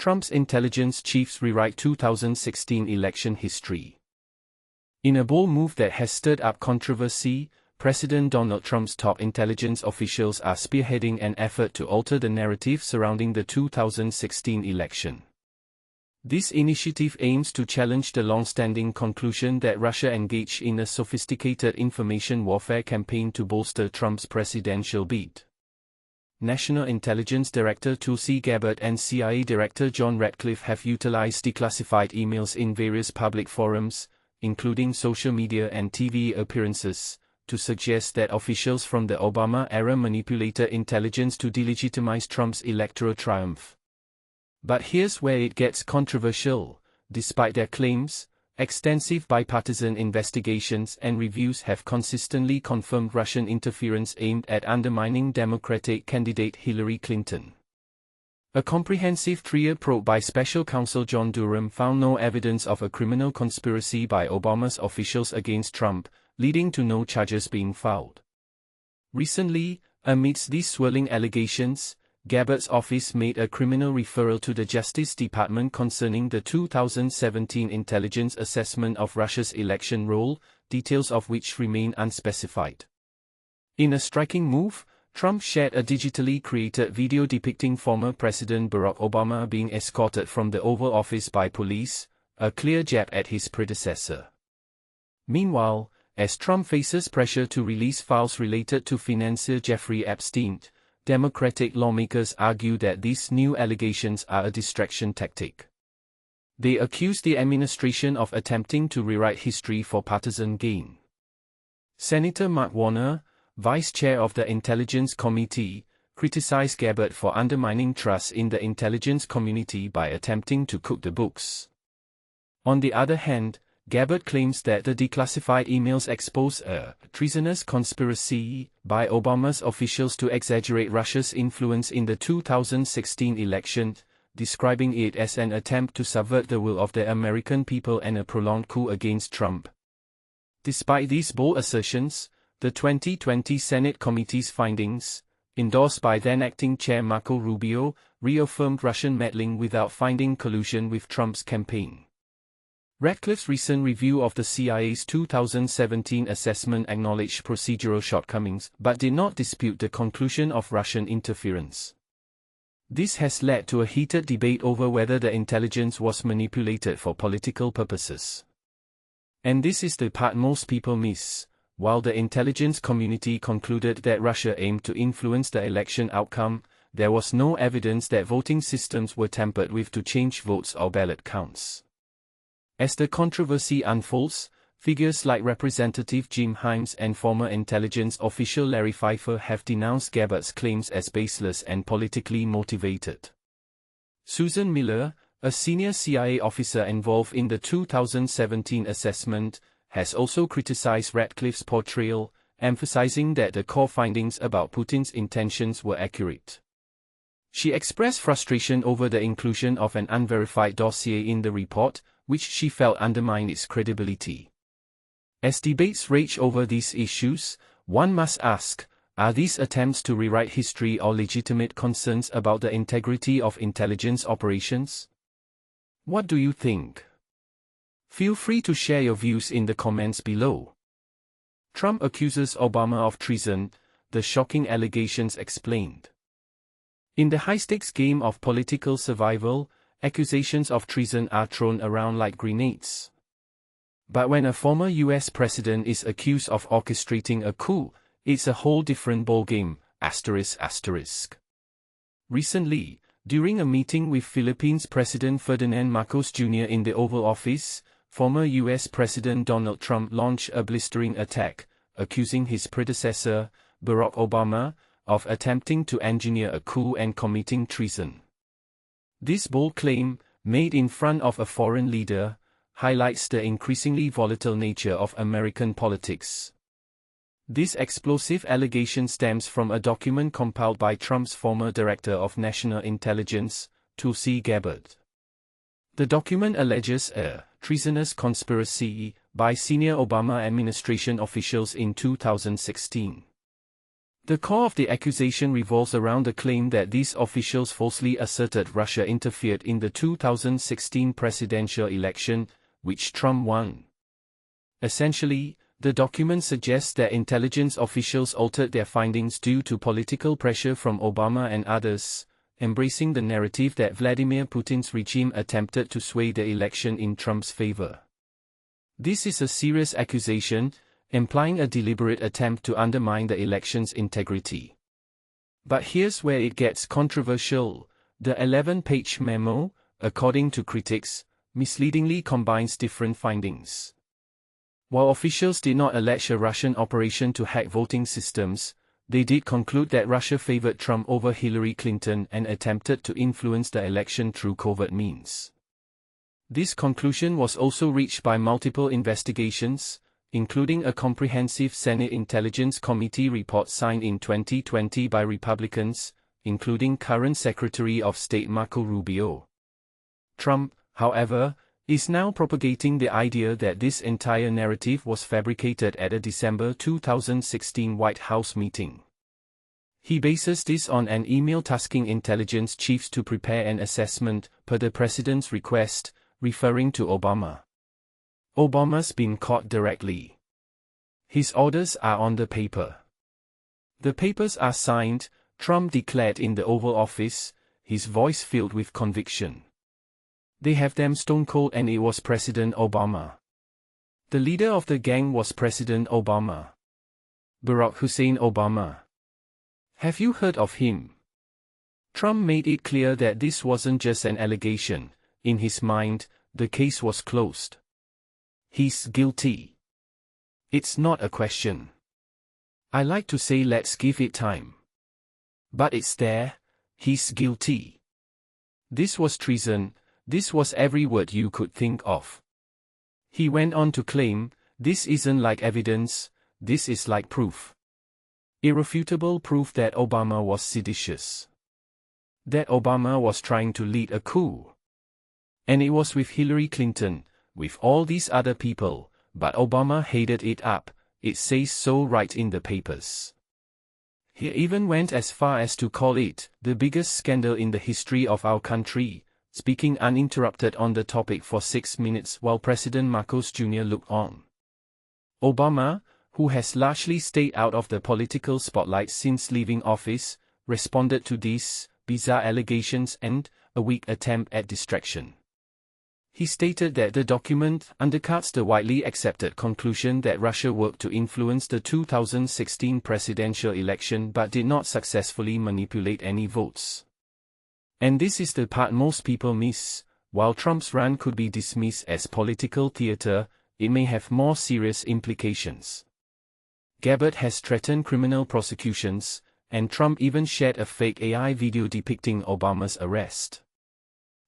Trump's intelligence chiefs rewrite 2016 election history. In a bold move that has stirred up controversy, President Donald Trump's top intelligence officials are spearheading an effort to alter the narrative surrounding the 2016 election. This initiative aims to challenge the long-standing conclusion that Russia engaged in a sophisticated information warfare campaign to bolster Trump's presidential bid. National Intelligence Director Tulsi Gabbard and CIA Director John Ratcliffe have utilized declassified emails in various public forums, including social media and TV appearances, to suggest that officials from the Obama era manipulated intelligence to delegitimize Trump's electoral triumph. But here's where it gets controversial. Despite their claims, extensive bipartisan investigations and reviews have consistently confirmed Russian interference aimed at undermining Democratic candidate Hillary Clinton. A comprehensive three-year probe by Special Counsel John Durham found no evidence of a criminal conspiracy by Obama's officials against Trump, leading to no charges being filed. Recently, amidst these swirling allegations, Gabbard's office made a criminal referral to the Justice Department concerning the 2017 intelligence assessment of Russia's election roll, details of which remain unspecified. In a striking move, Trump shared a digitally created video depicting former President Barack Obama being escorted from the Oval Office by police, a clear jab at his predecessor. Meanwhile, as Trump faces pressure to release files related to financier Jeffrey Epstein, Democratic lawmakers argue that these new allegations are a distraction tactic. They accuse the administration of attempting to rewrite history for partisan gain. Senator Mark Warner, vice chair of the Intelligence Committee, criticized Gabbard for undermining trust in the intelligence community by attempting to cook the books. On the other hand, Gabbard claims that the declassified emails expose a treasonous conspiracy by Obama's officials to exaggerate Russia's influence in the 2016 election, describing it as an attempt to subvert the will of the American people and a prolonged coup against Trump. Despite these bold assertions, the 2020 Senate Committee's findings, endorsed by then-acting Chair Marco Rubio, reaffirmed Russian meddling without finding collusion with Trump's campaign. Ratcliffe's recent review of the CIA's 2017 assessment acknowledged procedural shortcomings but did not dispute the conclusion of Russian interference. This has led to a heated debate over whether the intelligence was manipulated for political purposes. And this is the part most people miss. While the intelligence community concluded that Russia aimed to influence the election outcome, there was no evidence that voting systems were tampered with to change votes or ballot counts. As the controversy unfolds, figures like Representative Jim Himes and former intelligence official Larry Pfeiffer have denounced Gabbard's claims as baseless and politically motivated. Susan Miller, a senior CIA officer involved in the 2017 assessment, has also criticized Ratcliffe's portrayal, emphasizing that the core findings about Putin's intentions were accurate. She expressed frustration over the inclusion of an unverified dossier in the report, which she felt undermined its credibility. As debates rage over these issues, one must ask, are these attempts to rewrite history or legitimate concerns about the integrity of intelligence operations? What do you think? Feel free to share your views in the comments below. Trump accuses Obama of treason, the shocking allegations explained. In the high-stakes game of political survival, accusations of treason are thrown around like grenades. But when a former US president is accused of orchestrating a coup, it's a whole different ballgame, ***. Recently, during a meeting with Philippines President Ferdinand Marcos Jr. in the Oval Office, former US President Donald Trump launched a blistering attack, accusing his predecessor, Barack Obama, of attempting to engineer a coup and committing treason. This bold claim, made in front of a foreign leader, highlights the increasingly volatile nature of American politics. This explosive allegation stems from a document compiled by Trump's former Director of National Intelligence, Tulsi Gabbard. The document alleges a treasonous conspiracy by senior Obama administration officials in 2016. The core of the accusation revolves around the claim that these officials falsely asserted Russia interfered in the 2016 presidential election, which Trump won. Essentially, the document suggests that intelligence officials altered their findings due to political pressure from Obama and others, embracing the narrative that Vladimir Putin's regime attempted to sway the election in Trump's favor. This is a serious accusation, implying a deliberate attempt to undermine the election's integrity. But here's where it gets controversial. The 11-page memo, according to critics, misleadingly combines different findings. While officials did not allege a Russian operation to hack voting systems, they did conclude that Russia favored Trump over Hillary Clinton and attempted to influence the election through covert means. This conclusion was also reached by multiple investigations, including a comprehensive Senate Intelligence Committee report signed in 2020 by Republicans, including current Secretary of State Marco Rubio. Trump, however, is now propagating the idea that this entire narrative was fabricated at a December 2016 White House meeting. He bases this on an email tasking intelligence chiefs to prepare an assessment, per the president's request, referring to Obama. Obama's been caught directly. His orders are on the paper. The papers are signed, Trump declared in the Oval Office, his voice filled with conviction. They have them stone cold, and it was President Obama. The leader of the gang was President Obama. Barack Hussein Obama. Have you heard of him? Trump made it clear that this wasn't just an allegation. In his mind, the case was closed. He's guilty. It's not a question. I like to say let's give it time. But it's there, he's guilty. This was treason, this was every word you could think of. He went on to claim, this isn't like evidence, this is like proof. Irrefutable proof that Obama was seditious. That Obama was trying to lead a coup. And it was with Hillary Clinton, with all these other people, but Obama hated it up, it says so right in the papers. He even went as far as to call it the biggest scandal in the history of our country, speaking uninterrupted on the topic for 6 minutes while President Marcos Jr. looked on. Obama, who has largely stayed out of the political spotlight since leaving office, responded to these bizarre allegations and a weak attempt at distraction. He stated that the document undercuts the widely accepted conclusion that Russia worked to influence the 2016 presidential election but did not successfully manipulate any votes. And this is the part most people miss. While Trump's run could be dismissed as political theater, it may have more serious implications. Gabbard has threatened criminal prosecutions, and Trump even shared a fake AI video depicting Obama's arrest.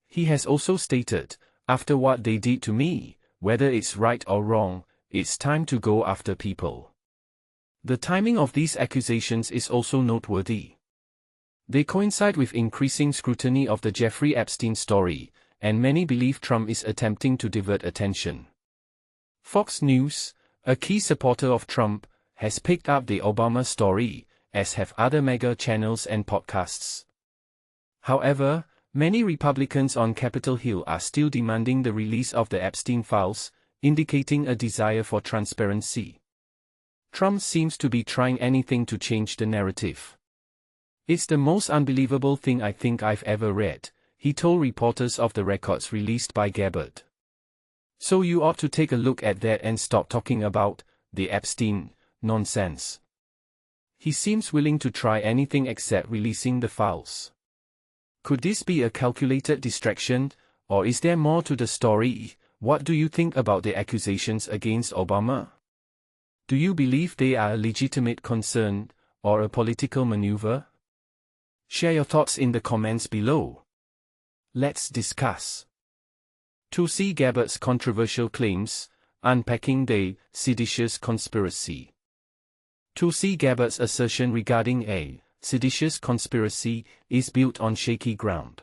He has also stated, after what they did to me, whether it's right or wrong, it's time to go after people. The timing of these accusations is also noteworthy. They coincide with increasing scrutiny of the Jeffrey Epstein story, and many believe Trump is attempting to divert attention. Fox News, a key supporter of Trump, has picked up the Obama story, as have other mega channels and podcasts. However, many Republicans on Capitol Hill are still demanding the release of the Epstein files, indicating a desire for transparency. Trump seems to be trying anything to change the narrative. It's the most unbelievable thing I think I've ever read, he told reporters of the records released by Gabbard. So you ought to take a look at that and stop talking about the Epstein nonsense. He seems willing to try anything except releasing the files. Could this be a calculated distraction, or is there more to the story? What do you think about the accusations against Obama? Do you believe they are a legitimate concern, or a political maneuver? Share your thoughts in the comments below. Let's discuss. Tulsi Gabbard's controversial claims, unpacking the seditious conspiracy. Tulsi Gabbard's assertion regarding a seditious conspiracy is built on shaky ground.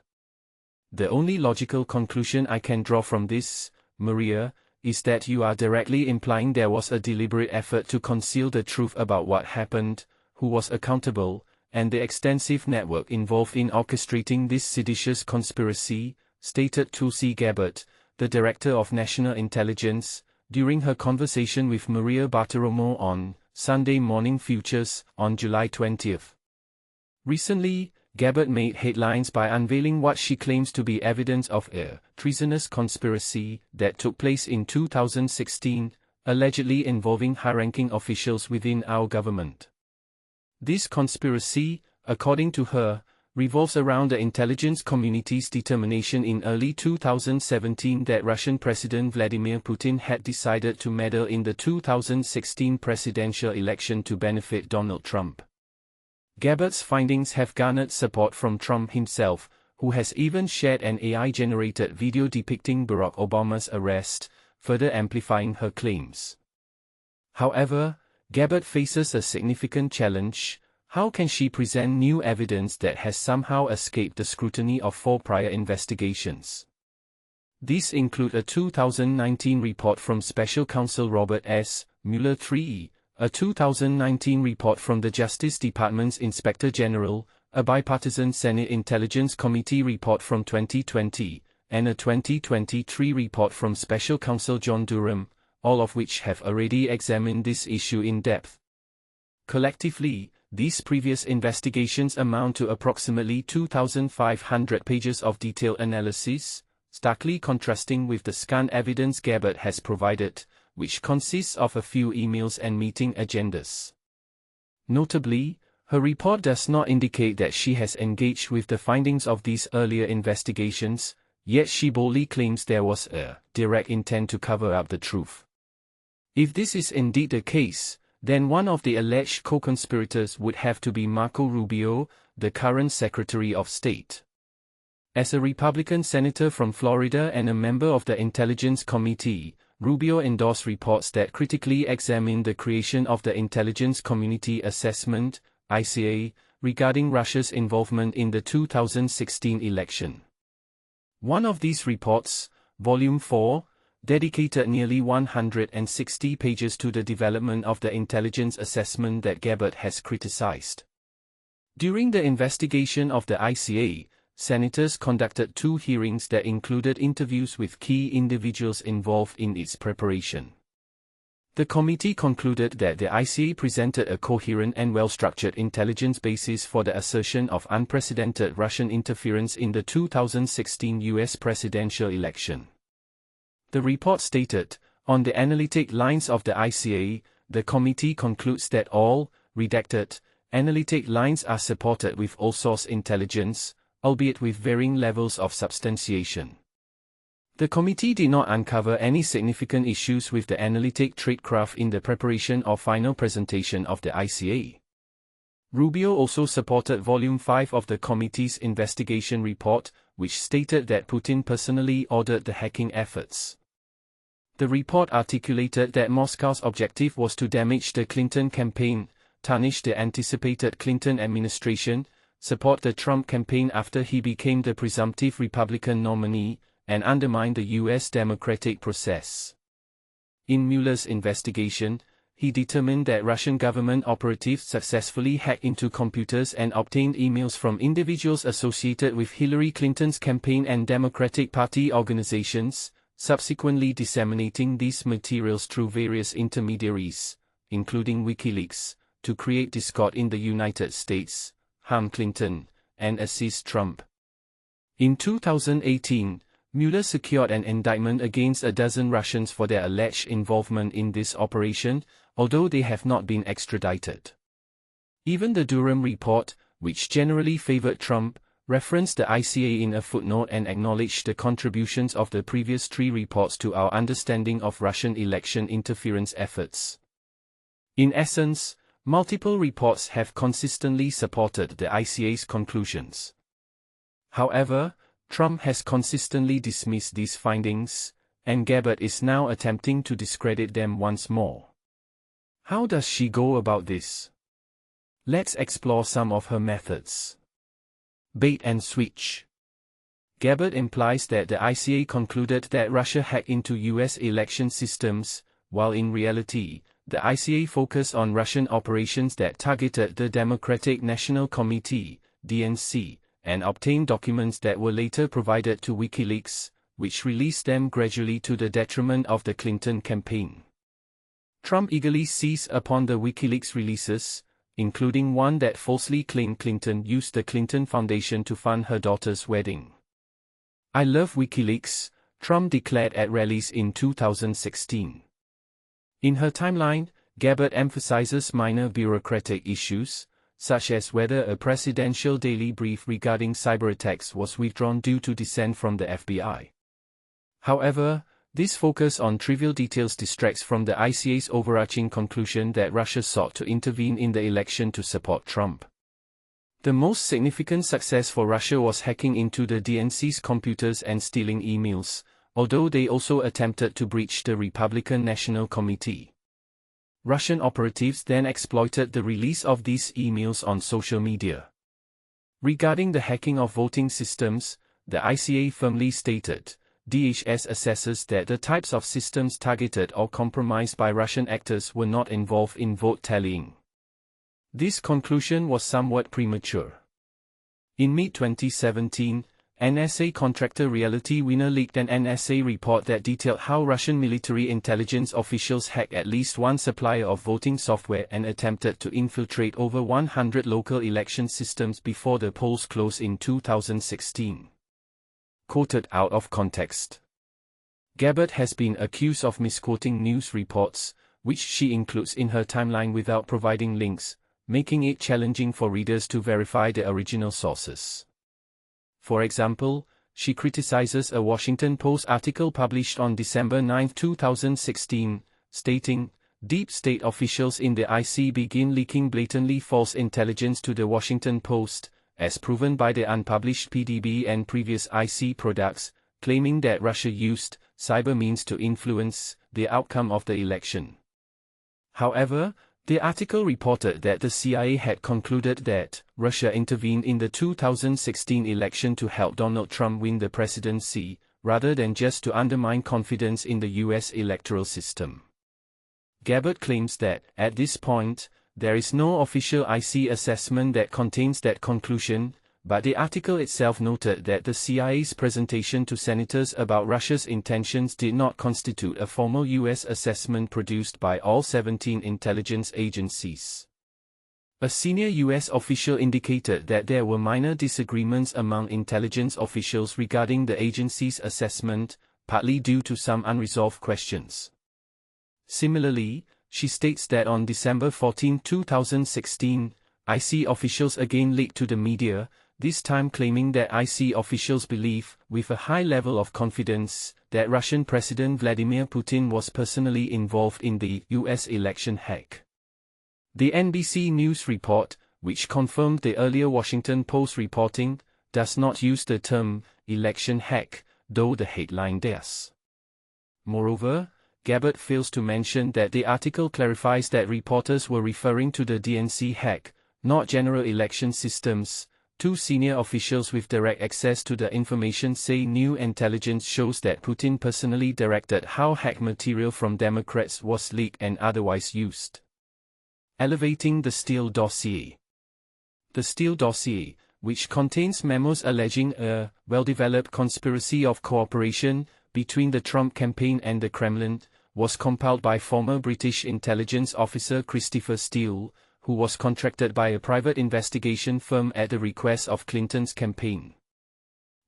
The only logical conclusion I can draw from this, Maria, is that you are directly implying there was a deliberate effort to conceal the truth about what happened, who was accountable, and the extensive network involved in orchestrating this seditious conspiracy, stated Tulsi Gabbard, the Director of National Intelligence, during her conversation with Maria Bartiromo on Sunday Morning Futures on July 20. Recently, Gabbard made headlines by unveiling what she claims to be evidence of a treasonous conspiracy that took place in 2016, allegedly involving high-ranking officials within our government. This conspiracy, according to her, revolves around the intelligence community's determination in early 2017 that Russian President Vladimir Putin had decided to meddle in the 2016 presidential election to benefit Donald Trump. Gabbard's findings have garnered support from Trump himself, who has even shared an AI-generated video depicting Barack Obama's arrest, further amplifying her claims. However, Gabbard faces a significant challenge. How can she present new evidence that has somehow escaped the scrutiny of 4 prior investigations? These include a 2019 report from Special Counsel Robert S. Mueller III, a 2019 report from the Justice Department's Inspector General, a bipartisan Senate Intelligence Committee report from 2020, and a 2023 report from Special Counsel John Durham, all of which have already examined this issue in depth. Collectively, these previous investigations amount to approximately 2,500 pages of detailed analysis, starkly contrasting with the scant evidence Gabbard has provided, which consists of a few emails and meeting agendas. Notably, her report does not indicate that she has engaged with the findings of these earlier investigations, yet she boldly claims there was a direct intent to cover up the truth. If this is indeed the case, then one of the alleged co-conspirators would have to be Marco Rubio, the current Secretary of State. As a Republican senator from Florida and a member of the Intelligence Committee, Rubio endorsed reports that critically examined the creation of the Intelligence Community Assessment, ICA, regarding Russia's involvement in the 2016 election. One of these reports, Volume 4, dedicated nearly 160 pages to the development of the intelligence assessment that Gabbard has criticized. During the investigation of the ICA, senators conducted 2 hearings that included interviews with key individuals involved in its preparation. The committee concluded that the ICA presented a coherent and well-structured intelligence basis for the assertion of unprecedented Russian interference in the 2016 U.S. presidential election. The report stated, on the analytic lines of the ICA, the committee concludes that all, redacted, analytic lines are supported with all source intelligence, albeit with varying levels of substantiation. The committee did not uncover any significant issues with the analytic tradecraft in the preparation or final presentation of the ICA. Rubio also supported Volume 5 of the committee's investigation report, which stated that Putin personally ordered the hacking efforts. The report articulated that Moscow's objective was to damage the Clinton campaign, tarnish the anticipated Clinton administration, support the Trump campaign after he became the presumptive Republican nominee, and undermine the U.S. democratic process. In Mueller's investigation, he determined that Russian government operatives successfully hacked into computers and obtained emails from individuals associated with Hillary Clinton's campaign and Democratic Party organizations, subsequently disseminating these materials through various intermediaries, including WikiLeaks, to create discord in the United States, harm Clinton, and assist Trump. In 2018, Mueller secured an indictment against a dozen Russians for their alleged involvement in this operation, although they have not been extradited. Even the Durham report, which generally favored Trump, referenced the ICA in a footnote and acknowledged the contributions of the previous 3 reports to our understanding of Russian election interference efforts. In essence, multiple reports have consistently supported the ICA's conclusions. However, Trump has consistently dismissed these findings, and Gabbard is now attempting to discredit them once more. How does she go about this? Let's explore some of her methods. Bait and switch. Gabbard implies that the ICA concluded that Russia hacked into U.S. election systems, while in reality, the ICA focused on Russian operations that targeted the Democratic National Committee, DNC, and obtained documents that were later provided to WikiLeaks, which released them gradually to the detriment of the Clinton campaign. Trump eagerly seized upon the WikiLeaks releases, including one that falsely claimed Clinton used the Clinton Foundation to fund her daughter's wedding. "I love WikiLeaks," Trump declared at rallies in 2016. In her timeline, Gabbard emphasizes minor bureaucratic issues, such as whether a presidential daily brief regarding cyberattacks was withdrawn due to dissent from the FBI. However, this focus on trivial details distracts from the ICA's overarching conclusion that Russia sought to intervene in the election to support Trump. The most significant success for Russia was hacking into the DNC's computers and stealing emails, although they also attempted to breach the Republican National Committee. Russian operatives then exploited the release of these emails on social media. Regarding the hacking of voting systems, the ICA firmly stated, DHS assesses that the types of systems targeted or compromised by Russian actors were not involved in vote tallying. This conclusion was somewhat premature. In mid-2017, NSA contractor Reality Winner leaked an NSA report that detailed how Russian military intelligence officials hacked at least one supplier of voting software and attempted to infiltrate over 100 local election systems before the polls closed in 2016. Quoted out of context. Gabbard has been accused of misquoting news reports, which she includes in her timeline without providing links, making it challenging for readers to verify the original sources. For example, she criticizes a Washington Post article published on December 9, 2016, stating, "Deep state officials in the IC begin leaking blatantly false intelligence to the Washington Post, as proven by the unpublished PDB and previous IC products, claiming that Russia used cyber means to influence the outcome of the election." However, the article reported that the CIA had concluded that Russia intervened in the 2016 election to help Donald Trump win the presidency, rather than just to undermine confidence in the US electoral system. Gabbard claims that, at this point, there is no official IC assessment that contains that conclusion, but the article itself noted that the CIA's presentation to senators about Russia's intentions did not constitute a formal US assessment produced by all 17 intelligence agencies. A senior US official indicated that there were minor disagreements among intelligence officials regarding the agency's assessment, partly due to some unresolved questions. Similarly, she states that on December 14, 2016, IC officials again leaked to the media, this time claiming that IC officials believe, with a high level of confidence, that Russian President Vladimir Putin was personally involved in the US election hack. The NBC News report, which confirmed the earlier Washington Post reporting, does not use the term election hack, though the headline does. Moreover, Gabbard fails to mention that the article clarifies that reporters were referring to the DNC hack, not general election systems. Two senior officials with direct access to the information say new intelligence shows that Putin personally directed how hacked material from Democrats was leaked and otherwise used. Elevating the Steele dossier. The Steele dossier, which contains memos alleging a well-developed conspiracy of cooperation between the Trump campaign and the Kremlin, was compiled by former British intelligence officer Christopher Steele, who was contracted by a private investigation firm at the request of Clinton's campaign.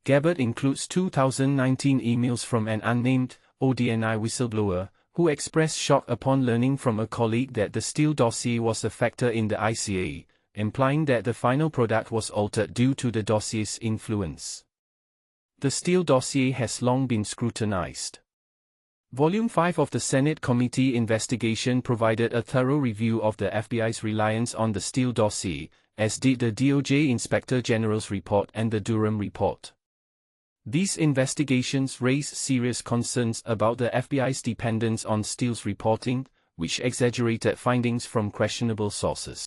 Gabbard includes 2019 emails from an unnamed ODNI whistleblower, who expressed shock upon learning from a colleague that the Steele dossier was a factor in the ICA, implying that the final product was altered due to the dossier's influence. The Steele dossier has long been scrutinized. Volume 5 of the Senate Committee investigation provided a thorough review of the FBI's reliance on the Steele dossier, as did the DOJ Inspector General's report and the Durham report. These investigations raise serious concerns about the FBI's dependence on Steele's reporting, which exaggerated findings from questionable sources.